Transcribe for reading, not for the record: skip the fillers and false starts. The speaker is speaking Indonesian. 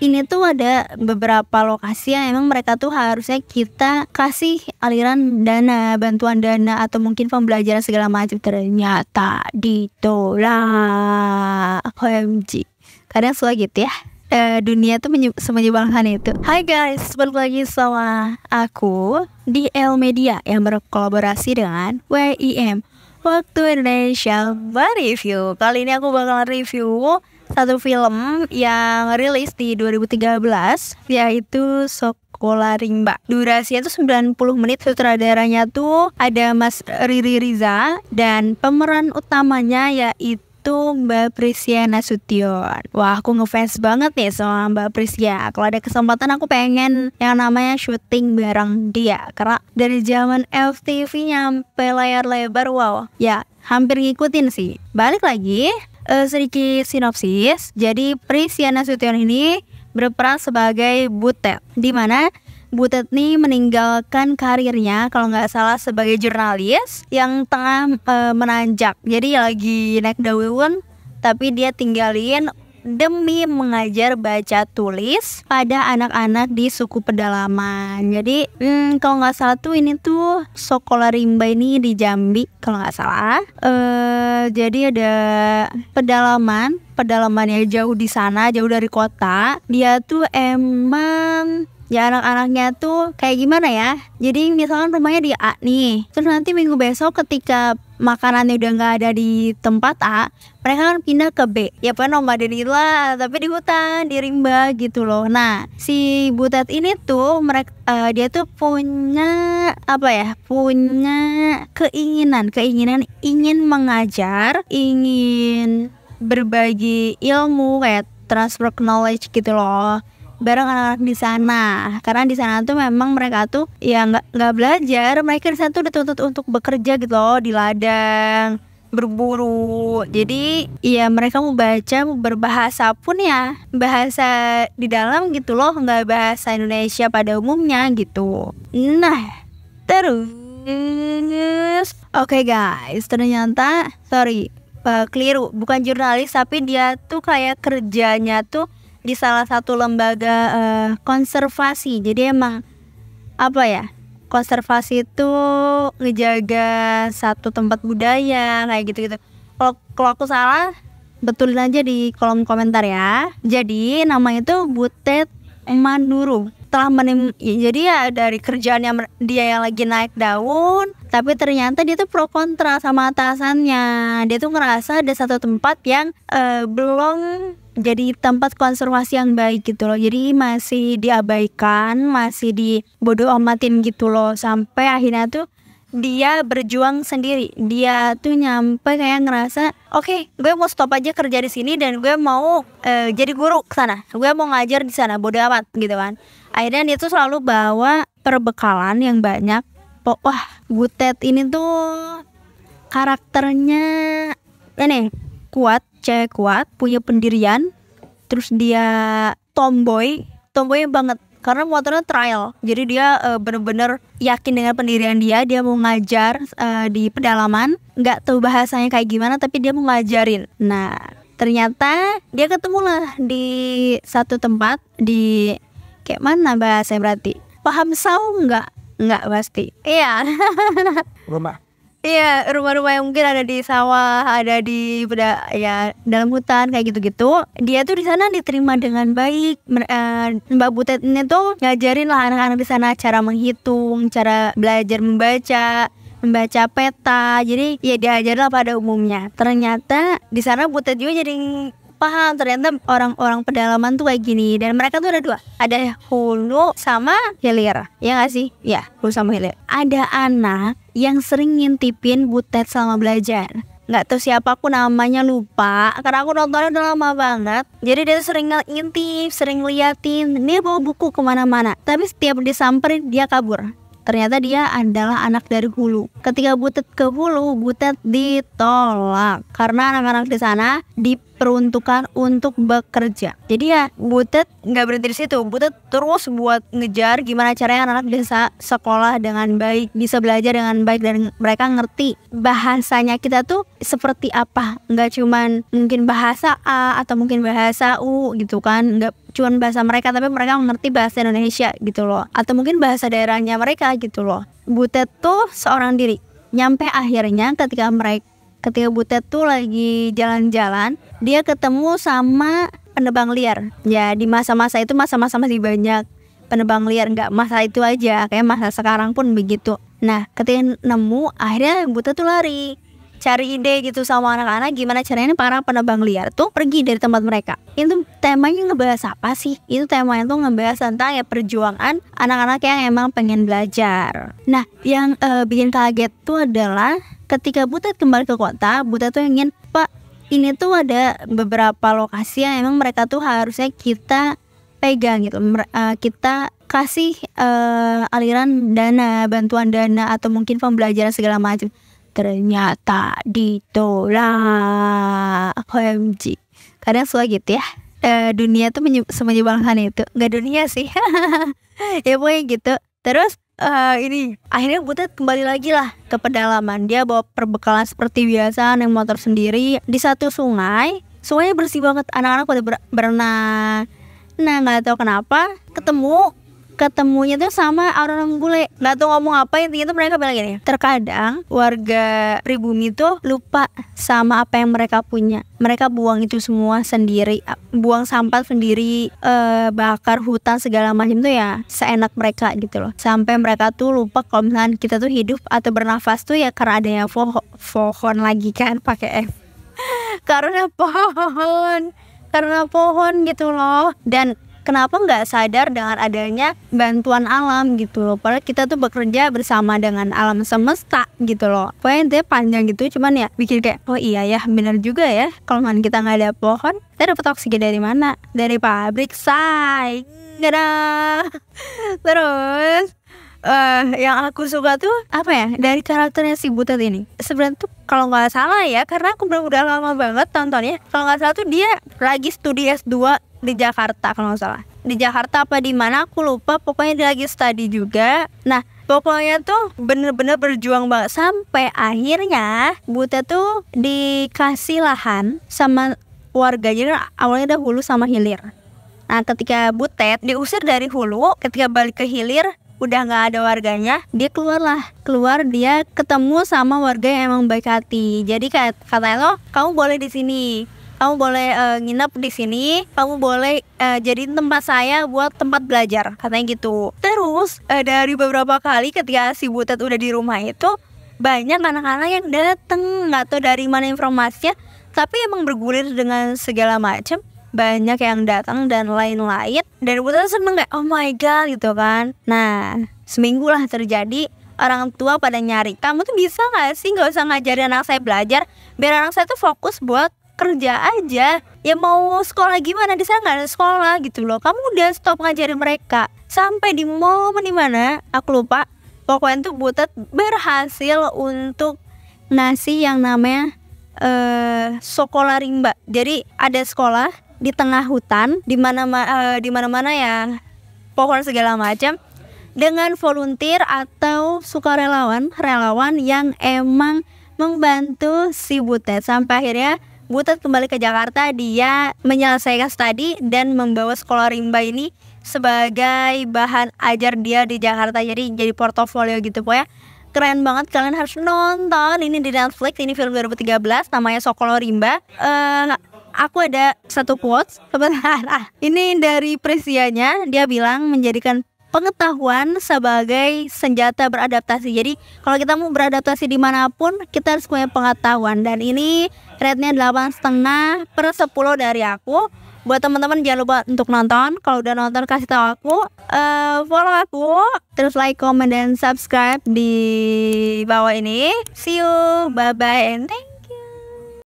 ini tuh ada beberapa lokasi yang emang mereka tuh harusnya kita kasih aliran dana, bantuan dana atau mungkin pembelajaran segala macam, ternyata ditolak. OMG, kadang suka gitu ya. Dunia tuh semenyebalkan itu. Hai guys, balik lagi sama aku di L Media yang berkolaborasi dengan WIM, Waktu Indonesia Mereview. Kali ini aku bakal review satu film yang rilis di 2013, yaitu Sekolah Rimba. Durasinya tuh 90 menit. Sutradaranya tuh ada Mas Riri Riza dan pemeran utamanya yaitu Mbak Prisya Nasution. Wah, aku ngefans banget nih sama Mbak Prisya. Kalau ada kesempatan aku pengen yang namanya syuting bareng dia, karena dari zaman FTV nyampe layar lebar, wow, ya hampir ngikutin sih. Balik lagi, sedikit sinopsis. Jadi Prisya Nasution ini berperan sebagai Butet, di mana Butet nih meninggalkan karirnya kalau nggak salah sebagai jurnalis yang tengah menanjak. Jadi lagi naik daun, tapi dia tinggalin demi mengajar baca tulis pada anak-anak di suku pedalaman. Jadi kalau nggak salah tuh ini tuh Sekolah Rimba ini di Jambi kalau nggak salah. Jadi ada pedalamannya jauh di sana, jauh dari kota. Dia tuh emang ya anak-anaknya tuh kayak gimana ya. Jadi misalkan rumahnya di A nih, terus nanti minggu besok ketika makanannya udah gak ada di tempat A, mereka kan pindah ke B. Ya kan nomaden lah, tapi di hutan, di rimba gitu loh. Nah, si Butet ini tuh dia tuh punya punya keinginan ingin mengajar, ingin berbagi ilmu, kayak transfer knowledge gitu loh, bareng anak-anak di sana. Karena di sana tuh memang mereka tuh ya nggak belajar, mereka di sana tuh dituntut untuk bekerja gitu loh, di ladang, berburu. Jadi ya mereka mau baca, mau berbahasa pun ya bahasa di dalam gitu loh, nggak bahasa Indonesia pada umumnya gitu. Nah terus oke guys, ternyata keliru, bukan jurnalis, tapi dia tuh kayak kerjanya tuh di salah satu lembaga konservasi. Jadi emang konservasi itu ngejaga satu tempat budaya kayak gitu-gitu. Kalau aku salah, betulin aja di kolom komentar ya. Jadi namanya itu Butet Manduru. Jadi ya dari kerjaannya dia yang lagi naik daun, tapi ternyata dia tuh pro kontra sama atasannya. Dia tuh ngerasa ada satu tempat yang belum jadi tempat konservasi yang baik gitu loh. Jadi masih diabaikan, masih dibodoh amatin gitu loh. Sampai akhirnya tuh dia berjuang sendiri. Dia tuh nyampe kayak ngerasa, oke, gue mau stop aja kerja di sini dan gue mau jadi guru ke sana. Gue mau ngajar di sana, bodoh amat gitu kan. Akhirnya dia tuh selalu bawa perbekalan yang banyak. Wah, Butet ini tuh karakternya ini kuat, cewek kuat, punya pendirian. Terus dia tomboy banget karena motornya trial. Jadi dia bener-bener yakin dengan pendirian dia mau ngajar di pedalaman. Nggak tahu bahasanya kayak gimana, tapi dia mau ngajarin. Nah ternyata dia ketemu lah di satu tempat di kayak mana bahasanya, berarti paham saung nggak pasti. Iya. Rumah. Iya, rumah-rumah yang mungkin ada di sawah, ada di dalam hutan kayak gitu-gitu. Dia tuh di sana diterima dengan baik. Mbak Butet ini tuh ngajarin lah anak-anak di sana cara menghitung, cara belajar membaca peta. Jadi ya diajar lah pada umumnya. Ternyata di sana Butet juga jadi paham, ternyata orang-orang pedalaman tuh kayak gini. Dan mereka tuh ada dua, ada hulu sama hilir, ya nggak sih? Ya, hulu sama hilir. Ada anak yang sering ngintipin Butet selama belajar. Nggak tahu siapa, aku namanya lupa karena aku nontonnya udah lama banget. Jadi dia tuh sering ngintip, sering liatin, dia bawa buku kemana-mana. Tapi setiap disamperin dia kabur. Ternyata dia adalah anak dari hulu. Ketika Butet ke hulu, Butet ditolak karena anak-anak di sana diperuntukkan untuk bekerja. Jadi ya Butet nggak berhenti di situ. Butet terus buat ngejar gimana caranya anak-anak bisa sekolah dengan baik, bisa belajar dengan baik, dan mereka ngerti bahasanya kita tuh seperti apa. Nggak cuman mungkin bahasa A atau mungkin bahasa U gitu kan, nggak cuman bahasa mereka, tapi mereka mengerti bahasa Indonesia gitu loh, atau mungkin bahasa daerahnya mereka gitu loh. Butet tuh seorang diri. Nyampe akhirnya ketika Butet tuh lagi jalan-jalan, dia ketemu sama penebang liar. Ya di masa-masa itu, masa-masa masih banyak penebang liar, nggak masa itu aja, kayak masa sekarang pun begitu. Nah ketika nemu, akhirnya Butet tuh lari cari ide gitu sama anak-anak gimana caranya para penebang liar tuh pergi dari tempat mereka. Itu temanya ngebahas apa sih? Itu temanya tuh ngebahas tentang ya perjuangan anak-anak yang emang pengen belajar. Nah yang bikin kaget tuh adalah ketika Butet kembali ke kota, Butet tuh ingin, Pak, ini tuh ada beberapa lokasi yang emang mereka tuh harusnya kita pegang gitu, kita kasih aliran dana, bantuan dana, atau mungkin pembelajaran segala macam. Ternyata ditolak. OMG, kadang suka gitu ya, dunia tuh semenyebalkan itu. Nggak dunia sih ya pokoknya gitu. Terus ini akhirnya Butet kembali lagi lah ke pedalaman. Dia bawa perbekalan seperti biasa, naik motor sendiri. Di satu sungainya bersih banget, anak-anak pada berenang. Nah nggak tahu kenapa ketemunya tuh sama orang bule, nggak tahu ngomong apa, intinya tuh mereka bilang gini, terkadang warga pribumi tuh lupa sama apa yang mereka punya. Mereka buang itu semua sendiri, buang sampah sendiri, bakar hutan segala macam tuh ya seenak mereka gitu loh. Sampai mereka tuh lupa kalau misalnya kita tuh hidup atau bernafas tuh ya karena adanya pohon lagi kan, pakai F karena pohon gitu loh. Dan kenapa nggak sadar dengan adanya bantuan alam gitu loh, padahal kita tuh bekerja bersama dengan alam semesta gitu loh. Pokoknya intinya panjang gitu, cuman ya bikin kayak, oh iya ya benar juga ya, kalau kita nggak ada pohon, kita dapat oksigen dari mana? Dari pabrik, say. Nggak ada. Terus yang aku suka tuh apa ya, dari karakternya si Butet ini. Sebenarnya tuh kalau nggak salah ya, karena aku udah lama banget tontonnya, kalau nggak salah tuh dia lagi studi S2 di Jakarta, kalau nggak salah di Jakarta apa di mana aku lupa, pokoknya dia lagi studi juga. Nah pokoknya tuh bener-bener berjuang banget sampai akhirnya Butet tuh dikasih lahan sama warga. Jadi awalnya ada hulu sama hilir. Nah ketika Butet diusir dari hulu, ketika balik ke hilir udah nggak ada warganya, dia keluar, dia ketemu sama warga yang emang baik hati. Jadi katanya lo, kamu boleh di sini, kamu boleh nginep di sini, kamu boleh jadiin tempat saya buat tempat belajar, katanya gitu. Terus dari beberapa kali ketika si Butet udah di rumah itu, banyak anak-anak yang dateng, nggak tahu dari mana informasinya, tapi emang bergulir dengan segala macam. Banyak yang datang dan lain-lain, dan Butet seneng kayak, oh my god gitu kan. Nah seminggu lah terjadi, orang tua pada nyari, kamu tuh bisa nggak sih nggak usah ngajarin anak saya belajar, biar anak saya tuh fokus buat kerja aja. Ya mau sekolah gimana, di sana nggak ada sekolah gitu loh. Kamu udah stop ngajarin mereka. Sampai di momen dimana aku lupa, pokoknya tuh Butet berhasil untuk ngasih yang namanya sekolah rimba. Jadi ada sekolah di tengah hutan, di mana-mana ya pohon segala macam, dengan volunteer atau sukarelawan yang emang membantu si Butet. Sampai akhirnya Butet kembali ke Jakarta, dia menyelesaikan studi dan membawa sekolah rimba ini sebagai bahan ajar dia di Jakarta. Jadi portofolio gitu. Pokoknya keren banget, kalian harus nonton ini di Netflix. Ini film 2013 namanya Sekolah Rimba. Aku ada satu quotes sebentar. Ini dari Presianya, dia bilang menjadikan pengetahuan sebagai senjata beradaptasi. Jadi kalau kita mau beradaptasi dimanapun, kita harus punya pengetahuan. Dan ini rate-nya 8,5/10 dari aku. Buat teman-teman jangan lupa untuk nonton. Kalau udah nonton kasih tahu aku, follow aku, terus like, comment, dan subscribe di bawah ini. See you, bye bye, and thank you.